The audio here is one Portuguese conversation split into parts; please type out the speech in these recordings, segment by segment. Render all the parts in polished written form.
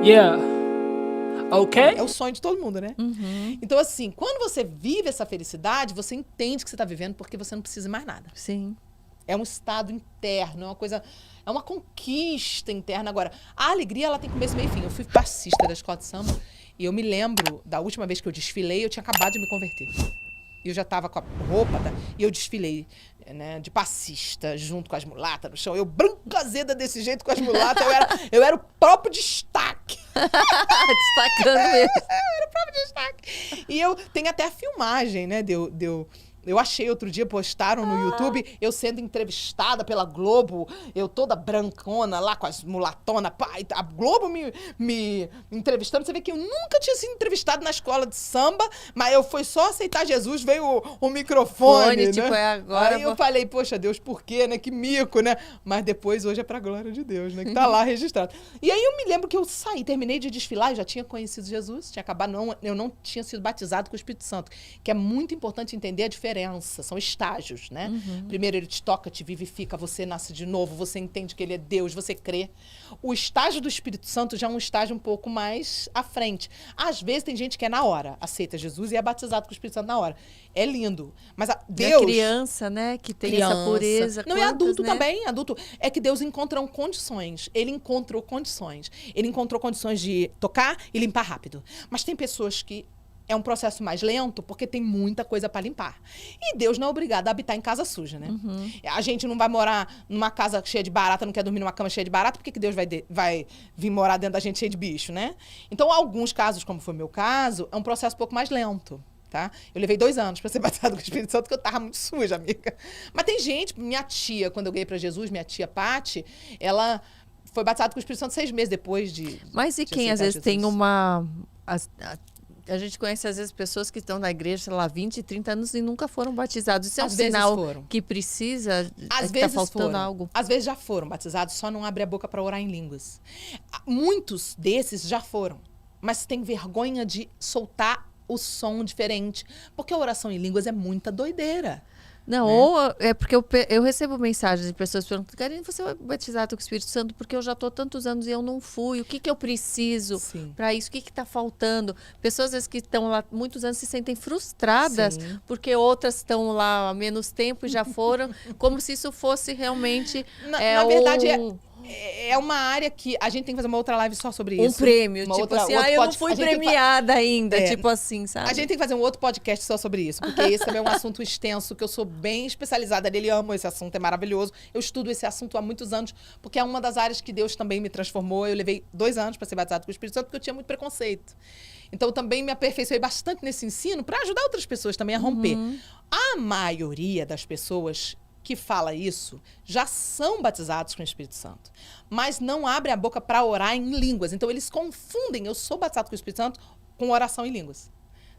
Yeah. Ok? É o sonho de todo mundo, né? Então, assim, quando você vive essa felicidade, você entende que você está vivendo porque você não precisa mais nada. Sim. É um estado interno, é uma coisa... É uma conquista interna. Agora, a alegria, ela tem começo, meio e fim. Eu fui passista da escola de samba e eu me lembro da última vez que eu desfilei, eu tinha acabado de me converter. E eu já estava com a roupa, e eu desfilei, né, de passista, junto com as mulatas no chão. Eu branca azeda desse jeito com as mulatas, eu era o próprio destaque. Destacando mesmo. Eu era o próprio destaque. E eu tenho até a filmagem, né, eu achei outro dia, postaram no YouTube, eu sendo entrevistada pela Globo, eu toda brancona lá com as mulatonas, pá, e a Globo me entrevistando. Você vê que eu nunca tinha sido entrevistada na escola de samba, mas eu fui só aceitar Jesus, veio o microfone, né? Tipo, é agora. Aí eu falei, poxa, Deus, por quê, né? Que mico, né? Mas depois, hoje é pra glória de Deus, né? Que tá lá registrado. E aí eu me lembro que eu saí, terminei de desfilar, eu já tinha conhecido Jesus, tinha acabado, eu não tinha sido batizado com o Espírito Santo, que é muito importante entender a diferença. São estágios, né? Primeiro ele te toca, te vivifica, você nasce de novo, você entende que ele é Deus, você crê. O estágio do Espírito Santo já é um estágio um pouco mais à frente. Às vezes tem gente que é na hora, aceita Jesus e é batizado com o Espírito Santo na hora. É lindo. Mas Deus... É criança, né? Que tem essa pureza. Não, é adulto, né? Também, adulto. É que Deus encontra condições. Ele encontrou condições. Ele encontrou condições de tocar e limpar rápido. Mas tem pessoas que é um processo mais lento, porque tem muita coisa para limpar. E Deus não é obrigado a habitar em casa suja, né? A gente não vai morar numa casa cheia de barata, não quer dormir numa cama cheia de barata, por que Deus vai vir morar dentro da gente cheia de bicho, né? Então, alguns casos, como foi o meu caso, é um processo um pouco mais lento. Tá? Eu levei 2 anos para ser batizada com o Espírito Santo, porque eu tava muito suja, amiga. Mas tem gente, minha tia, quando eu ganhei para Jesus, minha tia Pati, ela foi batizada com o Espírito Santo 6 meses depois de... Mas e quem às vezes Jesus tem uma... A gente conhece, às vezes, pessoas que estão na igreja, sei lá, 20, 30 anos e nunca foram batizados. Isso é um sinal que precisa, às vezes tá faltando algo. Às vezes já foram batizados, só não abre a boca para orar em línguas. Muitos desses já foram, mas tem vergonha de soltar o som diferente, porque a oração em línguas é muita doideira. Não, né? Ou é porque eu recebo mensagens de pessoas perguntando, Karine, você vai batizado com o Espírito Santo porque eu já estou tantos anos e eu não fui. O que eu preciso para isso? O que está faltando? Pessoas, às vezes, que estão lá muitos anos se sentem frustradas porque outras estão lá há menos tempo e já foram, como se isso fosse realmente... Na verdade, é uma área que a gente tem que fazer uma outra live só sobre isso. Um prêmio, tipo assim, eu não fui premiada ainda, tipo assim, sabe? A gente tem que fazer um outro podcast só sobre isso, porque esse também é um assunto extenso, que eu sou bem especializada nele, amo esse assunto, é maravilhoso. Eu estudo esse assunto há muitos anos, porque é uma das áreas que Deus também me transformou. Eu levei 2 anos para ser batizado com o Espírito Santo, porque eu tinha muito preconceito. Então, também me aperfeiçoei bastante nesse ensino para ajudar outras pessoas também a romper. A maioria das pessoas que fala isso já são batizados com o Espírito Santo, mas não abrem a boca para orar em línguas. Então, eles confundem eu sou batizado com o Espírito Santo com oração em línguas.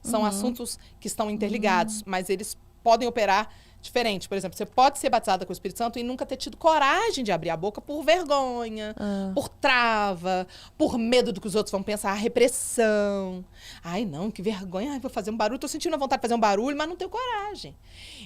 São assuntos que estão interligados, mas eles podem operar diferente. Por exemplo, você pode ser batizada com o Espírito Santo e nunca ter tido coragem de abrir a boca por vergonha, por trava, por medo do que os outros vão pensar, repressão. Ai, não, que vergonha, ai, vou fazer um barulho. Tô sentindo a vontade de fazer um barulho, mas não tenho coragem.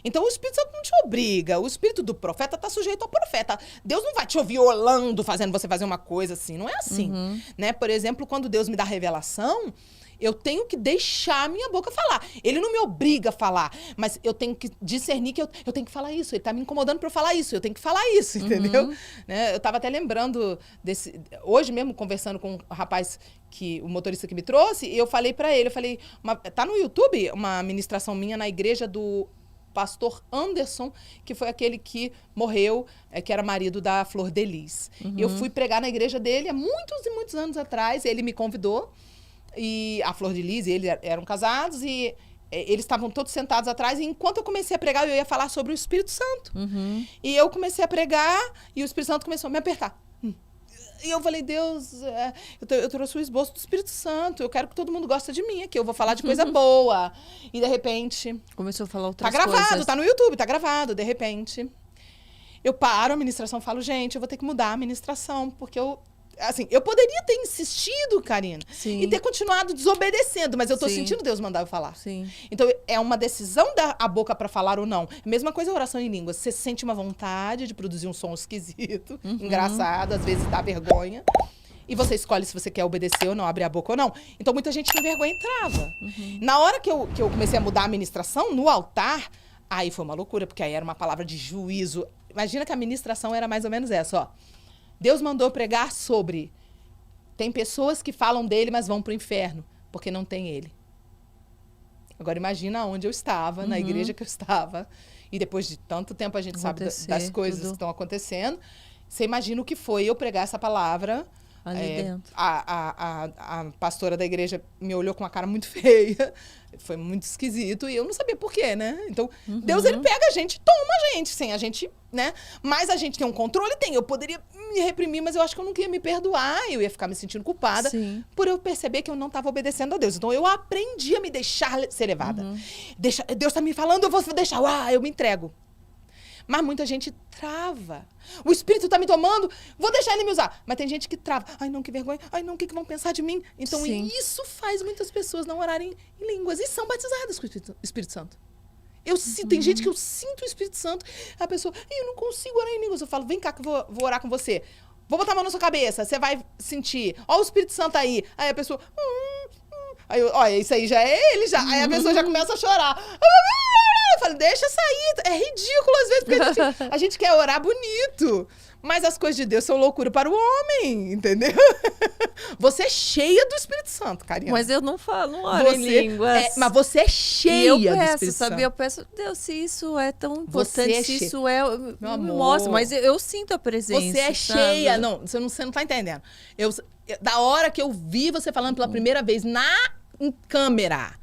Então, o Espírito Santo não te obriga. O espírito do profeta tá sujeito ao profeta. Deus não vai te ouvir violando, fazendo você fazer uma coisa assim. Não é assim, né? Por exemplo, quando Deus me dá revelação, eu tenho que deixar a minha boca falar. Ele não me obriga a falar, mas eu tenho que discernir que eu tenho que falar isso. Ele tá me incomodando para eu falar isso, eu tenho que falar isso, entendeu? Né? Eu tava até lembrando desse... Hoje mesmo, conversando com o rapaz, o motorista que me trouxe, e eu falei para ele, tá no YouTube uma ministração minha na igreja do pastor Anderson, que foi aquele que morreu, que era marido da Flor de Lis. Eu fui pregar na igreja dele há muitos e muitos anos atrás, ele me convidou, e a Flor de Lis e ele eram casados e eles estavam todos sentados atrás e enquanto eu comecei a pregar, eu ia falar sobre o Espírito Santo. E eu comecei a pregar e o Espírito Santo começou a me apertar. E eu falei, Deus, eu trouxe o esboço do Espírito Santo, eu quero que todo mundo goste de mim aqui, eu vou falar de coisa boa. E de repente... Começou a falar outras coisas. Tá gravado, tá no YouTube, tá gravado. De repente, eu paro a ministração e falo, gente, eu vou ter que mudar a ministração, porque eu poderia ter insistido, Karina, e ter continuado desobedecendo, mas eu tô sentindo Deus mandar eu falar. Então, é uma decisão dar a boca para falar ou não. Mesma coisa a oração em línguas. Você sente uma vontade de produzir um som esquisito, engraçado, às vezes dá vergonha. E você escolhe se você quer obedecer ou não, abrir a boca ou não. Então, muita gente tem vergonha e trava. Na hora que eu comecei a mudar a ministração, no altar, aí foi uma loucura, porque aí era uma palavra de juízo. Imagina que a ministração era mais ou menos essa, ó. Deus mandou pregar sobre... Tem pessoas que falam dele, mas vão pro inferno, porque não tem ele. Agora, imagina onde eu estava, na igreja que eu estava. E depois de tanto tempo a gente sabe das coisas que estão acontecendo. Você imagina o que foi eu pregar essa palavra... Ali dentro. A pastora da igreja me olhou com uma cara muito feia. Foi muito esquisito. E eu não sabia por quê, né? Então, Deus, ele pega a gente, toma a gente, sem a gente, né? Mas a gente tem um controle? Tem. Eu poderia me reprimir, mas eu acho que eu não ia me perdoar. Eu ia ficar me sentindo culpada. Sim. Por eu perceber que eu não estava obedecendo a Deus. Então, eu aprendi a me deixar ser levada. Deus está me falando, eu vou deixar. Eu me entrego. Mas muita gente trava. O Espírito está me tomando, vou deixar ele me usar. Mas tem gente que trava. Ai, não, que vergonha. Ai, não, o que vão pensar de mim? Então, Sim. isso faz muitas pessoas não orarem em línguas. E são batizadas com o Espírito Santo. Tem gente que eu sinto o Espírito Santo. A pessoa, eu não consigo orar em línguas. Eu falo, vem cá que eu vou orar com você. Vou botar a mão na sua cabeça, você vai sentir. Ó o Espírito Santo aí. Aí a pessoa... Aí eu, olha, isso aí já é ele, já. Aí a pessoa já começa a chorar. Eu falo, deixa sair. É ridículo às vezes, porque a gente quer orar bonito. Mas as coisas de Deus são loucura para o homem, entendeu? Você é cheia do Espírito Santo, Karina. Mas eu não falo, não oro em línguas. Mas você é cheia eu do peço, Espírito Santo. Eu peço, Deus, se isso é tão importante, Você se isso é... Meu Me amor. mostra, mas eu sinto a presença. Você é cheia. Não, você não tá entendendo. Da hora que eu vi você falando pela primeira vez em câmera,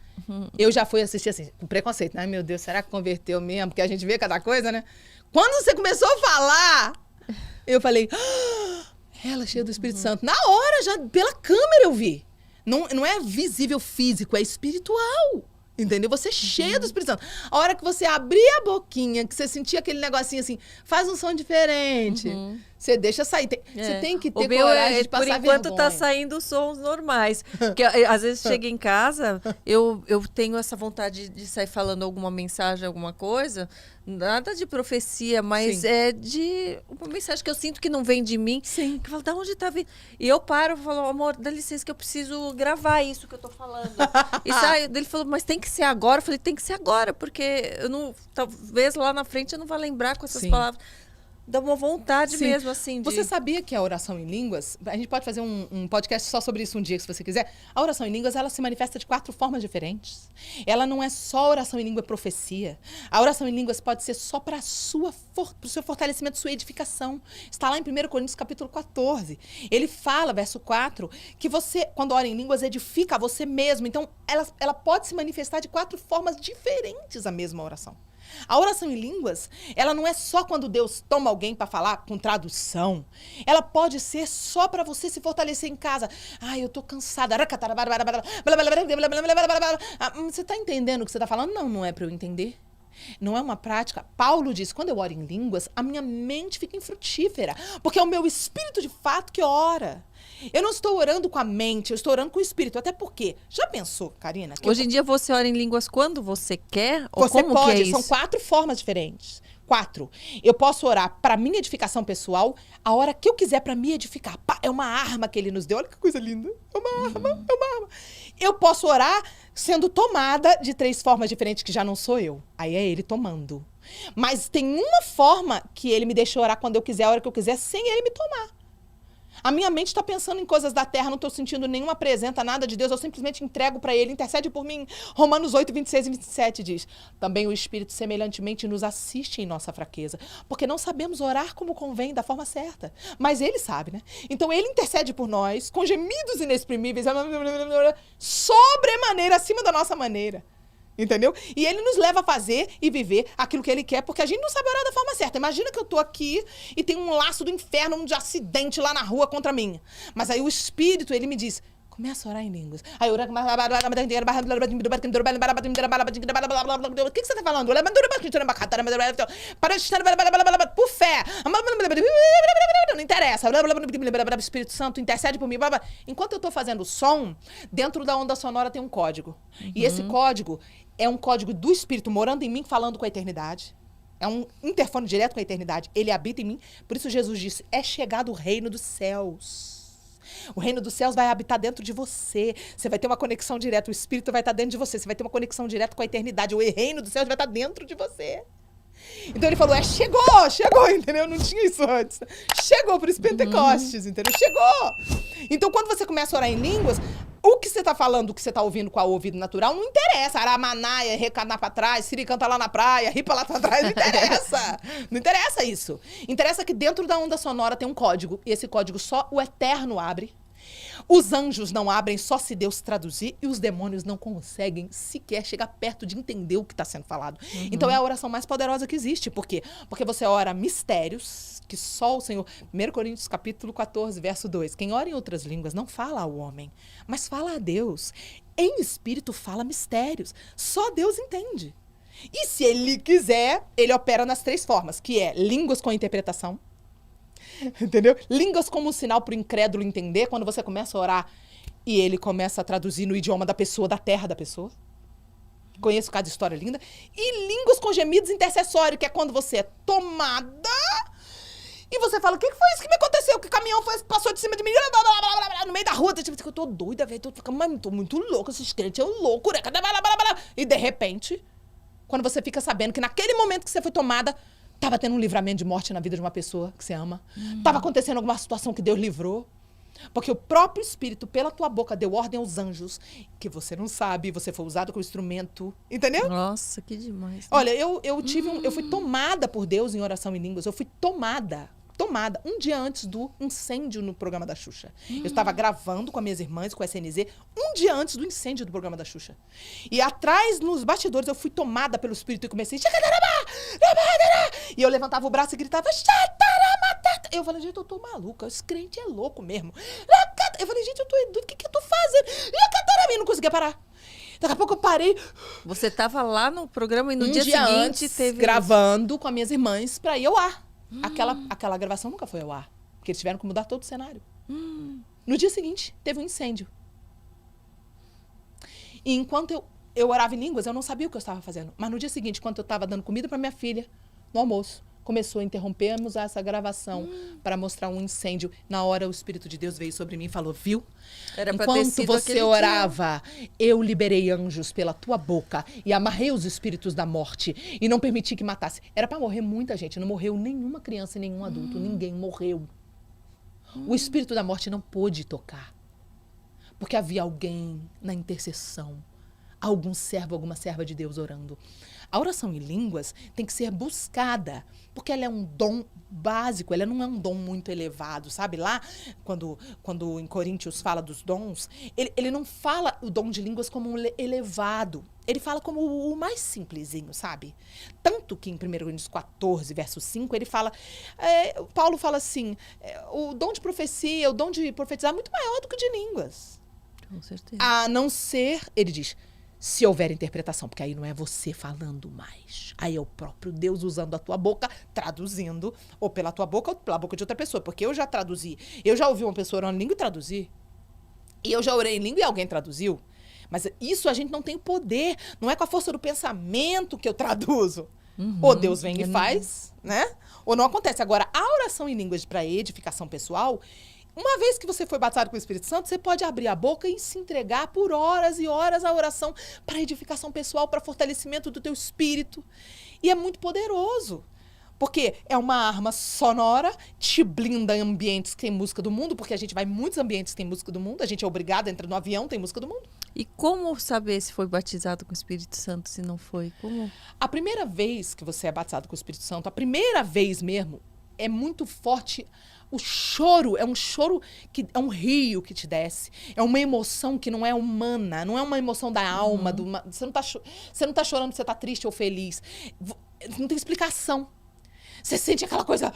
eu já fui assistir assim, com preconceito. Ai, meu Deus, será que converteu mesmo? Porque a gente vê cada coisa, né? Quando você começou a falar, eu falei, ela é cheia do Espírito Santo. Na hora, já pela câmera eu vi. Não é visível físico, é espiritual. Entendeu? Você é cheia do Espírito Santo. A hora que você abrir a boquinha, que você sentir aquele negocinho assim, faz um som diferente. Você deixa sair. Você tem que ter coragem de passar vergonha. Por enquanto tá saindo sons normais. Porque às vezes chega em casa, eu tenho essa vontade de sair falando alguma mensagem, alguma coisa. Nada de profecia, mas é de uma mensagem que eu sinto que não vem de mim. Sim. Que eu falo, da onde tá vindo? E eu paro e falo, amor, dá licença que eu preciso gravar isso que eu tô falando. E sai, ele falou, mas tem que ser agora. Eu falei, tem que ser agora, porque eu não, talvez lá na frente eu não vá lembrar com essas palavras. Dá uma vontade mesmo, assim. Você sabia que a oração em línguas... A gente pode fazer um podcast só sobre isso um dia, se você quiser. A oração em línguas, ela se manifesta de 4 formas diferentes. Ela não é só oração em língua, é profecia. A oração em línguas pode ser só para o seu fortalecimento, sua edificação. Está lá em 1 Coríntios, capítulo 14. Ele fala, verso 4, que você, quando ora em línguas, edifica a você mesmo. Então, ela pode se manifestar de 4 formas diferentes, a mesma oração. A oração em línguas, ela não é só quando Deus toma alguém para falar com tradução. Ela pode ser só para você se fortalecer em casa. Ai, eu tô cansada. Você tá entendendo o que você tá falando? Não é para eu entender. Não é uma prática. Paulo diz, quando eu oro em línguas, a minha mente fica infrutífera. Porque é o meu espírito de fato que ora. Eu não estou orando com a mente, eu estou orando com o espírito. Até porque, já pensou, Karina? Hoje em dia você ora em línguas quando você quer? Ou você como pode, que é isso? São 4 formas diferentes. 4. Eu posso orar para minha edificação pessoal, a hora que eu quiser para me edificar. Pá, é uma arma que ele nos deu. Olha que coisa linda. É uma arma. Eu posso orar sendo tomada de 3 formas diferentes, que já não sou eu. Aí é ele tomando. Mas tem uma forma que ele me deixa orar quando eu quiser, a hora que eu quiser, sem ele me tomar. A minha mente está pensando em coisas da terra, não estou sentindo nenhuma presença, nada de Deus, eu simplesmente entrego para ele, intercede por mim. Romanos 8, 26 e 27 diz, também o Espírito semelhantemente nos assiste em nossa fraqueza, porque não sabemos orar como convém, da forma certa, mas ele sabe, né? Então ele intercede por nós, com gemidos inexprimíveis, sobremaneira, acima da nossa maneira. Entendeu? E ele nos leva a fazer e viver aquilo que ele quer, porque a gente não sabe orar da forma certa. Imagina que eu tô aqui e tem um laço do inferno, um de acidente lá na rua contra mim. Mas aí o Espírito, ele me diz, começa a orar em línguas. Aí eu oro... O que você tá falando? Por fé. Não interessa. O Espírito Santo intercede por mim. Enquanto eu tô fazendo o som, dentro da onda sonora tem um código. E esse código é um código do Espírito morando em mim, falando com a eternidade. É um interfone direto com a eternidade. Ele habita em mim. Por isso Jesus disse, é chegado o reino dos céus. O reino dos céus vai habitar dentro de você. Você vai ter uma conexão direta. O Espírito vai estar dentro de você. Você vai ter uma conexão direta com a eternidade. O reino dos céus vai estar dentro de você. Então ele falou, chegou, entendeu? Não tinha isso antes. Chegou para os Pentecostes, entendeu? Chegou. Então quando você começa a orar em línguas, o que você tá falando, o que você tá ouvindo com o ouvido natural, não interessa. Aramanaia, recanar pra trás, Siri canta lá na praia, ripa lá pra trás, não interessa. Não interessa isso. Interessa que dentro da onda sonora tem um código, e esse código só o eterno abre. Os anjos não abrem só se Deus traduzir, e os demônios não conseguem sequer chegar perto de entender o que está sendo falado. Então é a oração mais poderosa que existe. Por quê? Porque você ora mistérios que só o Senhor... 1 Coríntios capítulo 14, verso 2. Quem ora em outras línguas não fala ao homem, mas fala a Deus. Em espírito fala mistérios. Só Deus entende. E se ele quiser, ele opera nas 3 formas, que é línguas com interpretação, entendeu? Línguas como um sinal para o incrédulo entender, quando você começa a orar e ele começa a traduzir no idioma da pessoa, da terra da pessoa. Conheço cada história linda. E línguas com gemidos intercessórios, que é quando você é tomada e você fala, o que foi isso que me aconteceu? Que o caminhão passou de cima de mim, blá, blá, blá, blá, blá, no meio da rua. Tipo, eu tô doida, velho, tô muito louca, esses crentes é um louco, né? E de repente, quando você fica sabendo que naquele momento que você foi tomada, tava tendo um livramento de morte na vida de uma pessoa que você ama. Tava acontecendo alguma situação que Deus livrou. Porque o próprio Espírito, pela tua boca, deu ordem aos anjos, que você não sabe, você foi usado como instrumento. Entendeu? Nossa, que demais. Né? Olha, eu fui tomada por Deus em oração em línguas. Eu fui tomada. Um dia antes do incêndio no programa da Xuxa. Eu estava gravando com as minhas irmãs, com a SNZ, um dia antes do incêndio do programa da Xuxa. E atrás, nos bastidores, eu fui tomada pelo Espírito e comecei... E eu levantava o braço e gritava... Eu falei, gente, eu tô maluca, esse crente é louco mesmo. Eu falei, gente, eu tô doido, o que eu tô fazendo? E não conseguia parar. Daqui a pouco eu parei. Você estava lá no programa e no dia dia seguinte antes, teve... gravando com as minhas irmãs pra ir ao ar. Aquela gravação nunca foi ao ar, porque eles tiveram que mudar todo o cenário. No dia seguinte, teve um incêndio. E enquanto eu orava em línguas, eu não sabia o que eu estava fazendo. Mas no dia seguinte, quando eu estava dando comida para minha filha, no almoço, começou a interrompermos essa gravação para mostrar um incêndio. Na hora, o Espírito de Deus veio sobre mim e falou, viu? Era pra ter enquanto sido você orava, eu liberei anjos pela tua boca e amarrei os espíritos da morte e não permiti que matasse. Era para morrer muita gente, não morreu nenhuma criança e nenhum adulto, ninguém morreu. O espírito da morte não pôde tocar, porque havia alguém na intercessão, algum servo, alguma serva de Deus orando. A oração em línguas tem que ser buscada, porque ela é um dom básico, ela não é um dom muito elevado, sabe? Lá, quando em Coríntios fala dos dons, ele não fala o dom de línguas como um elevado, ele fala como o mais simplesinho, sabe? Tanto que em 1 Coríntios 14, verso 5, ele fala, Paulo fala assim, o dom de profecia, o dom de profetizar é muito maior do que o de línguas. Com certeza. A não ser, ele diz, se houver interpretação, porque aí não é você falando mais. Aí é o próprio Deus usando a tua boca, traduzindo, ou pela tua boca ou pela boca de outra pessoa. Porque eu já traduzi. Eu já ouvi uma pessoa orando em língua e traduzi. E eu já orei em língua e alguém traduziu. Mas isso a gente não tem poder. Não é com a força do pensamento que eu traduzo. Ou Deus vem e faz, né? Ou não acontece. Agora, a oração em línguas para edificação pessoal... Uma vez que você foi batizado com o Espírito Santo, você pode abrir a boca e se entregar por horas e horas à oração para edificação pessoal, para fortalecimento do teu espírito. E é muito poderoso. Porque é uma arma sonora, te blinda em ambientes que tem música do mundo, porque a gente vai em muitos ambientes que tem música do mundo, a gente é obrigado a entrar no avião, tem música do mundo. E como saber se foi batizado com o Espírito Santo, se não foi? Como? A primeira vez que você é batizado com o Espírito Santo, a primeira vez mesmo, é muito forte. O choro é um choro que é um rio que te desce. É uma emoção que não é humana, não é uma emoção da alma. Você não tá chorando, você tá triste ou feliz. Não tem explicação. Você sente aquela coisa,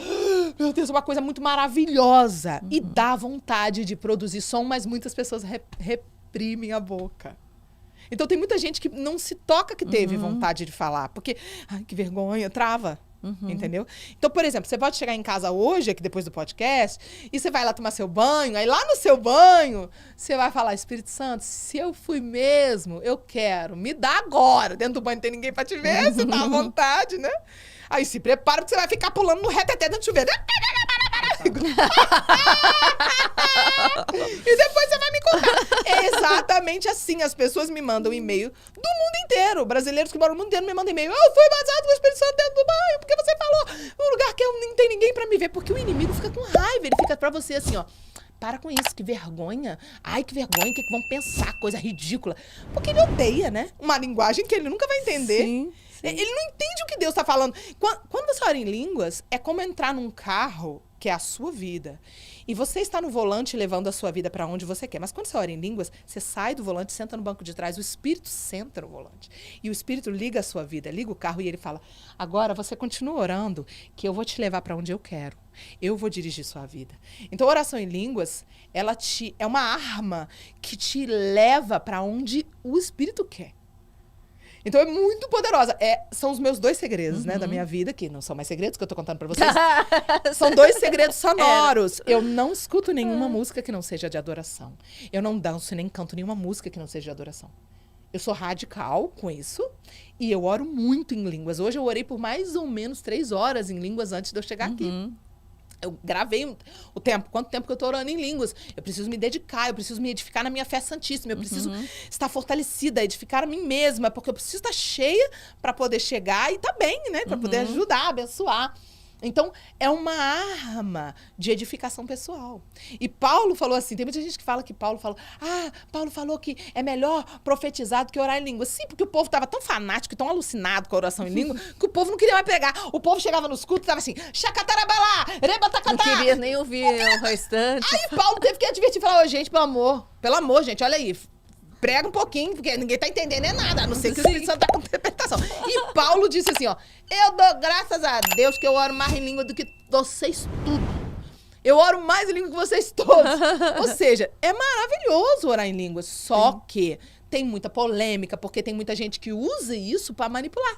meu Deus, uma coisa muito maravilhosa. E dá vontade de produzir som, mas muitas pessoas reprimem a boca. Então tem muita gente que não se toca que teve vontade de falar. Porque, ai, que vergonha, trava. Entendeu? Então, por exemplo, você pode chegar em casa hoje, aqui depois do podcast, e você vai lá tomar seu banho, aí lá no seu banho, você vai falar, Espírito Santo, se eu fui mesmo, eu quero, me dá agora. Dentro do banho não tem ninguém pra te ver, você tá à vontade, né? Aí se prepara, porque você vai ficar pulando no reteté dentro do chuveiro. consigo. E depois você vai me contar. É exatamente assim. As pessoas me mandam e-mail do mundo inteiro. Brasileiros que moram no mundo inteiro me mandam e-mail. Eu fui batizado com o Espírito Santo dentro do banho, porque você falou num lugar que não tem ninguém pra me ver. Porque o inimigo fica com raiva. Ele fica pra você assim, ó. Para com isso, que vergonha. Ai, que vergonha, o que vão pensar? Coisa ridícula. Porque ele odeia, né? Uma linguagem que ele nunca vai entender. Sim. Ele não entende o que Deus tá falando. Quando você ora em línguas, é como entrar num carro que é a sua vida. E você está no volante levando a sua vida para onde você quer. Mas quando você ora em línguas, você sai do volante, senta no banco de trás, o Espírito senta no volante. E o Espírito liga a sua vida, liga o carro e ele fala, agora você continua orando, que eu vou te levar para onde eu quero. Eu vou dirigir sua vida. Então, a oração em línguas, ela é uma arma que te leva para onde o Espírito quer. Então é muito poderosa. São os meus 2 segredos, né, da minha vida, que não são mais segredos que eu tô contando pra vocês. São 2 segredos sonoros. Eu não escuto nenhuma música que não seja de adoração. Eu não danço nem canto nenhuma música que não seja de adoração. Eu sou radical com isso e eu oro muito em línguas. Hoje eu orei por mais ou menos 3 horas em línguas antes de eu chegar aqui. Eu gravei o tempo, quanto tempo que eu tô orando em línguas. Eu preciso me dedicar, eu preciso me edificar na minha fé santíssima, eu preciso estar fortalecida, edificar a mim mesma, porque eu preciso estar cheia para poder chegar e tá bem, né? Para poder ajudar, abençoar. Então, é uma arma de edificação pessoal. E Paulo falou assim, tem muita gente que fala que Paulo falou, Paulo falou que é melhor profetizar do que orar em língua. Sim, porque o povo estava tão fanático, tão alucinado com a oração em língua, que o povo não queria mais pregar. O povo chegava nos cultos e estava assim, chacatarabalá, rebatacatá. Não queria nem ouvir o restante. Aí Paulo teve que advertir, falar, gente, pelo amor, gente, olha aí. Prega um pouquinho, porque ninguém tá entendendo nada, a não ser que o Espírito Santo tá com interpretação. E Paulo disse assim, ó, eu dou graças a Deus que eu oro mais em língua do que vocês tudo. Eu oro mais em língua que vocês todos. Ou seja, é maravilhoso orar em línguas, só que tem muita polêmica, porque tem muita gente que usa isso pra manipular.